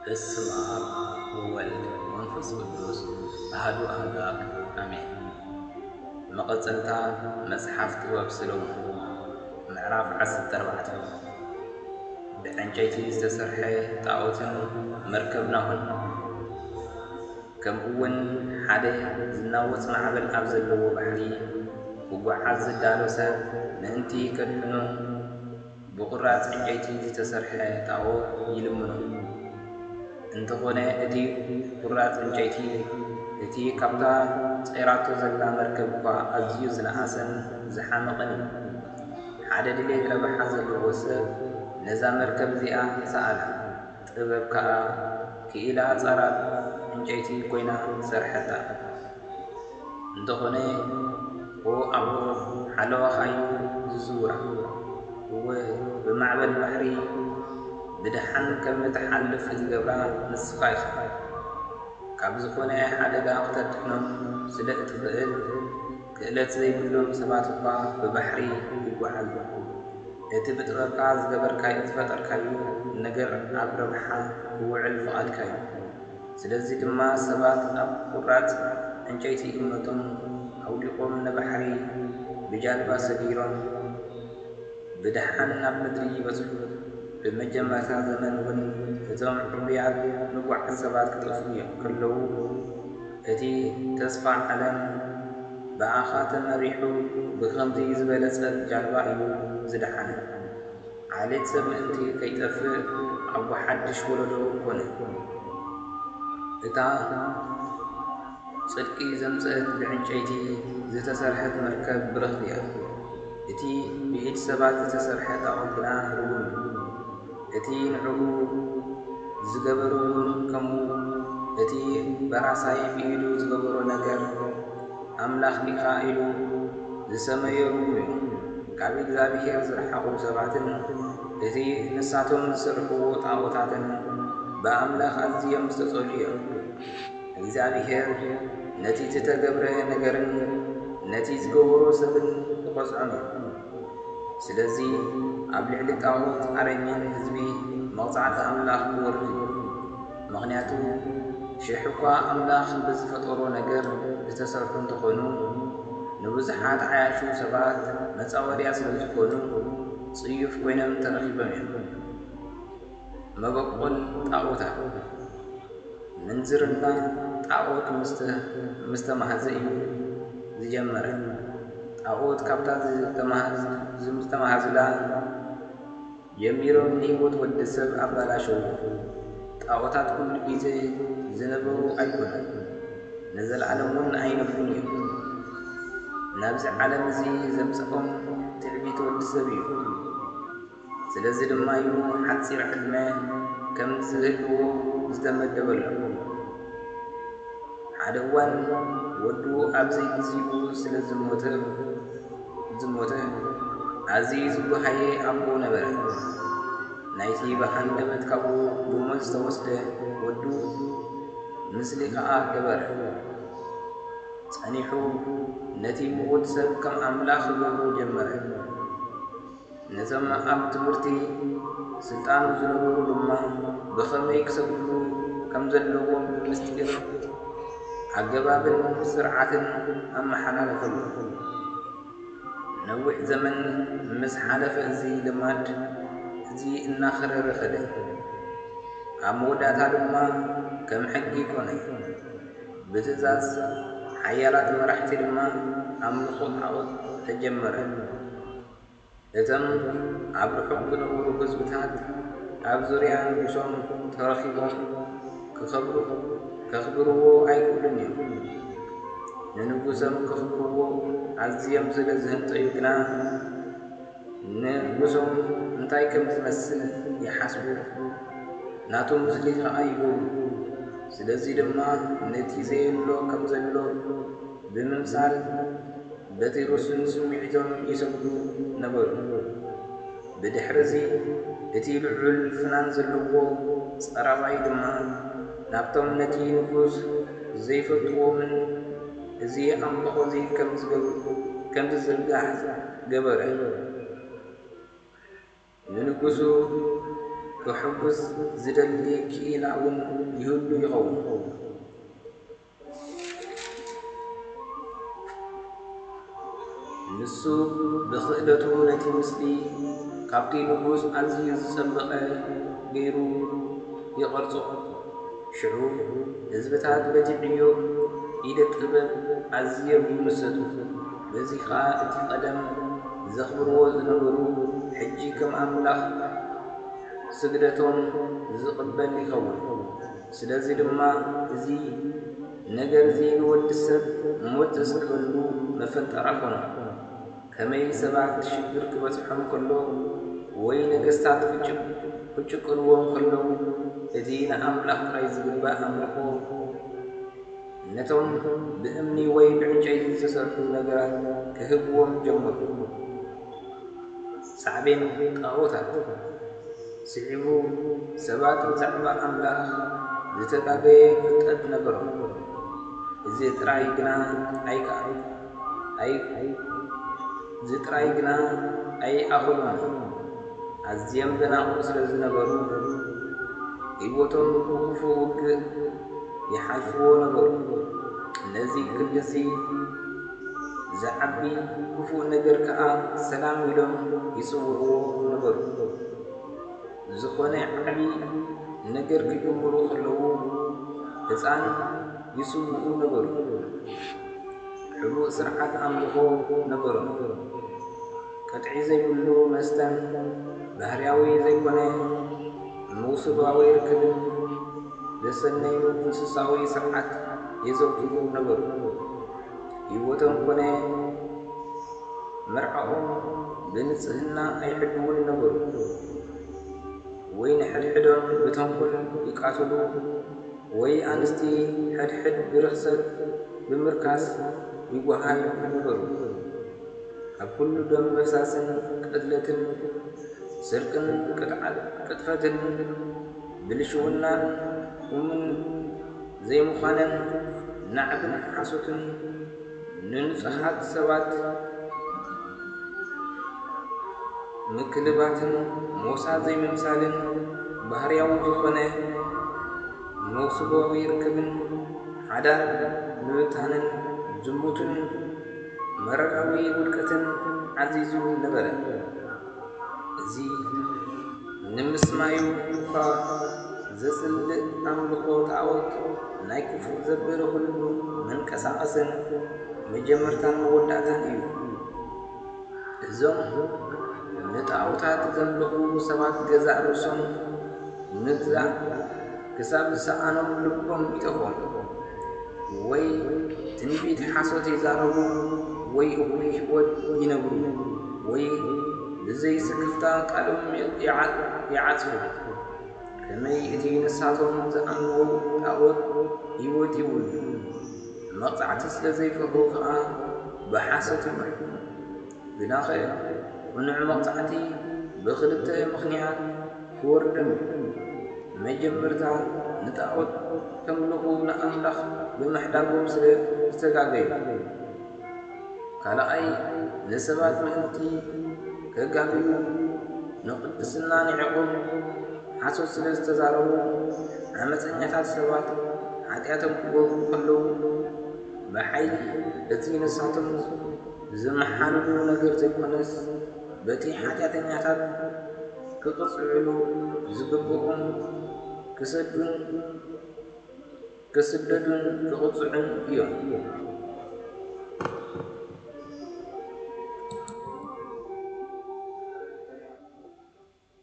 በስመ አብ ወወልድ ወመንፈስ ቅዱስ አሐዱ አምላክ አሜን። መቐፀልታ መጽሓፍ ጥበብ ሰሎሞን ምዕራፍ 14 ብዕንጨይቲ ዝተሰርሐ ጣዖትን መርከብ ናሆን ከምኡውን ሓደ ዝናወፅ ማዕበል ኣብ ዘለዎ ባሕሪ ክጓዓዝ ዝዳሎ ሰብ ምእንቲ ከድሕኖ ብቑራጽ ዕንጨይቲ ዝተሰርሐ ጣዖት ይልምኖ። እንተኾነ እቲ ቁራጽ ዕንጨይቲ እቲ ካብታ ጸይራቶ ዘላ መርከብ እኳ ኣዝዩ ዝነኣሰን ዝሓመቐን እዩ። ሓደ ድሌት ረብሓ ዘለዎ ሰብ ነዛ መርከብ እዚኣ ሰኣላ፣ ጥበብ ከዓ ክኢላ ጻራት ዕንጨይቲ ኮይና ሰርሐታ። እንተኾነ ኣቦ ሓለዋኻዩ ዝዝውራ እወ ብማዕበል ባሕሪ ብድሓን ከም እትሓልፍ ዝገብራ ንስኻ ኢኻ። ካብ ዝኾነ ሓደጋ ክተድሕኖም ስለ እትኽእል ክእለት ዘይብሎም ሰባት እኳ ብባሕሪ ይጓዓዙ። እቲ ብጥበብካ ዝፈጠርካዮ ነገር ኣብ ረብሓ ክውዕል ፍቓድካዮ። ስለዚ ድማ ሰባት ኣብ ቁራጽ ዕንጨይቲ እምነቶም ኣውሊቖም ንባሕሪ ብጃልባ ሰጊሮም ብድሓን ናብ ምድሪ ይበጽሑ። ብመጀመርታ ዘመን እውን እቶም ዕቡያት ምጉዓዝ ሰባት ክጠፍኡ ከለዉ እቲ ተስፋ ዓለም ብኣኻ ተመሪሑ ብኸምዚ ዝበለጸት ጃልባ እዩ ዝደሓነ። ዓሌት ሰብ ምእንቲ ከይጠፍእ ኣቦ ሓድሽ ወለዶ ኮነ። እታ ጽድቂ ዘምጽአት ብዕንጨይቲ ዝተሰርሐት መርከብ ብርኽቲ እያ። እቲ ብኢድ ሰባት ዝተሰርሐ ጣዖት ግና ርጉም እዩ። እቲ ንዕኡ ዝገበሩ ከምኡ እቲ በራሳይ ብኢዱ ዝገበሮ ነገር ኣምላኽ ዲኻ ኢሉ ዝሰመዮ ርጉም እዩ። ካብ እግዚኣብሔር ዝረሓቑ ሰባትን እቲ ንሳቶም ዝሰርሕዎ ጣዖታትን ብኣምላኽ ኣዝዮም ዝተጸልዩ እዮም። እግዚኣብሔር ነቲ ዝተገብረ ነገርን ነቲ ዝገበሮ ሰብን ይቖጽዖም እዩ። ስለዚ ኣብ ልዕሊ ጣዖት ኣረኝን ህዝቢ መቕጻዕቲ ኣምላኽ ክወርድ እዩ። ምኽንያቱ ሽሕ እኳ ኣምላኽ ብዝፈጠሮ ነገር ዝተሰርሑ እንተኾኑ ንብዙሓት ዓያሹ ሰባት መጻወድያ ስለ ዝኾኑ ጽዩፍ ኮይኖም ተረኺቦም እዮም። መበቆል ጣዖታት ምንዝርና ጣዖት ምስተማህዘ እዩ ዝጀመረ። ጣዖት ካብታ ዝተማሃዝላ ጀሚሮም ንህይወት ወዲ ሰብ ኣበላሸው። ጣዖታት ኩሉ ጊዜ ዝነበሩ ኣይኮኑን፣ ንዘለዓለም እውን ኣይነብሩን እዮም። ናብዚ ዓለም እዚ ዘምጽኦም ትዕቢት ወዲ ሰብ እዩ። ስለዚ ድማ እዩ ሓፂር ዕድመ ከም ዝህልዎ ዝተመደበሎም። ሓደ እዋን ወዱ ኣብ ዘይግዚኡ ስለ ዝሞተ ኣዝዩ ዝጓሃየ ኣቦ ነበረ። ናይቲ ብሃንደበት ካብኡ ብሞት ዝተወስደ ወዱ ምስሊ ከዓ ገበረ። ጸኒሑ ነቲ ምዉት ሰብ ከም ኣምላኽ ክገብሮ ጀመረ። ነዞም ኣብ ትምህርቲ ስልጣኑ ዝነበሩ ድማ ብኸመይ ክሰግዱ ከም ዘለዎም ምስጢር ኣገባብን ስርዓትን ኣመሓላለፈሉ። ነዊሕ ዘመን ምስ ሓለፈ እዚ ልማድ እዚ እናኸረረ ኸደ። ኣብ መወዳእታ ድማ ከም ሕጊ ኮነ። ብትእዛዝ ሓያላት መራሕቲ ድማ ኣምልኾ ጣዖት ተጀመረ። እቶም ኣብ ርሑቕ ዝነበሩ ህዝብታት ኣብ ዙርያ ንጉሶም ተረኺቦም ከኽብርዎ ኣይክእሉን እዮም። ንንጉሶም ከኽብርዎ ኣዝዮም ስለ ዝህንጠዩ ግና ንጉሶም እንታይ ከም ዝመስል ይሓስቡ፣ ናቱ ምስሊ ከዓ ይገብሩ። ስለዚ ድማ ነቲ ዘየሎ ከም ዘሎ ብምምሳል በቲሮስን ስምዒቶም ይሰግዱ ነበሩ። ብድሕሪዚ እቲ ልዑል ፍናን ዘለዎ ጸራባይ ድማ ናብቶም ነቲ ንጉስ ዘይፈልጥዎምን እዚ ኣምልኾ እዚ ከም ዝዝርጋሕ ገበረ። ንንጉሱ كحبس زدلي كيلاون يهلو يغون نسو بخدته نتي مسلي كابتي نقوس عزيز سبقه غيرو يقرصو شعو حزبتات بتعيو إيدة قبل عزيز يمسدو بزيخا اتقدم زخبرو زنبرو حجي كم أملاخ سجدتهم زقبل يخون سلازي لما زي نجر زي الود السب موت سكبلو مفنتر عفنا كمي سبعة الشبر كبتحم كله وين قستات فجب كلهم كله الذين أملاك رئيس قلباء أملكو نتهم بأمني وي بعجي سسرحو نجرا كهبوهم جمر صعبين طاوتا سعبو سبات زعبا أملاك زتقابي فتقد نبرو إذا ترايقنا أي زترايقنا أي أخلون عزيم بنا أسر زنبرو إيوتهم كفوك يحالفو نبرو الذي كل زي زعبي كفو نجر كأ سلام لهم يصورو نبرو زخوني عبي نجر كيمرو خلو هزان يسوء نبر حلو سرعات أملكو نبر كتعي زي كله مستن بهرياوي زي كونه موصباوي ركبن لسنين انسساوي سرعات يزوكو نبر يوتن كونه مرعهم بنصهنا أي حدون نبر وين حدهم بتنقل يقاتلوا وي أنستي حد برخصت بمركز يوحي نبر كل دم مساس قتلة سرق كتفة بلشونا ومن زي مخانا نعب حسوت ننصحات سوات مكلبات موسى زي ممثال بحرياو زخنه نوصبو يركبن عدا نوتانن زموتن مرقاوي ولكتن عزيزو نبره زي نمسمايو خا زسل أملكو تعوت نايكفو زبره كله من كساقسن مجمرتان ودعتان إيو زم نتعوتات زملكو سبات جزاء رسم نتزع كساب سعانم لبهم يتخون وي تنبيت حاسوت يزاربو وي أبوي ود ينبرو وي لزي سكفتا قالهم يعاتفو كمي إتي نساتهم زأمنو تعوت يوت يول مقطعت سلزي فهوخا بحاسوت المحكوم بناخر ونع مقطعتي بخلت مخنيات فوردم مجمرتا نتعود تملكو نأملخ بمحدابهم استقاقين كالا أي لسبات مهنتي كقابيو نقدسنا نعقوم حاسو سلستزارو عمس أنياتات سبات حتياتهم كلو بحيل التي نساتهم زمحانو نقر زيكونس بتي حتيات أنياتات كقصعلو زقبوهم كسدون كقصعن يوم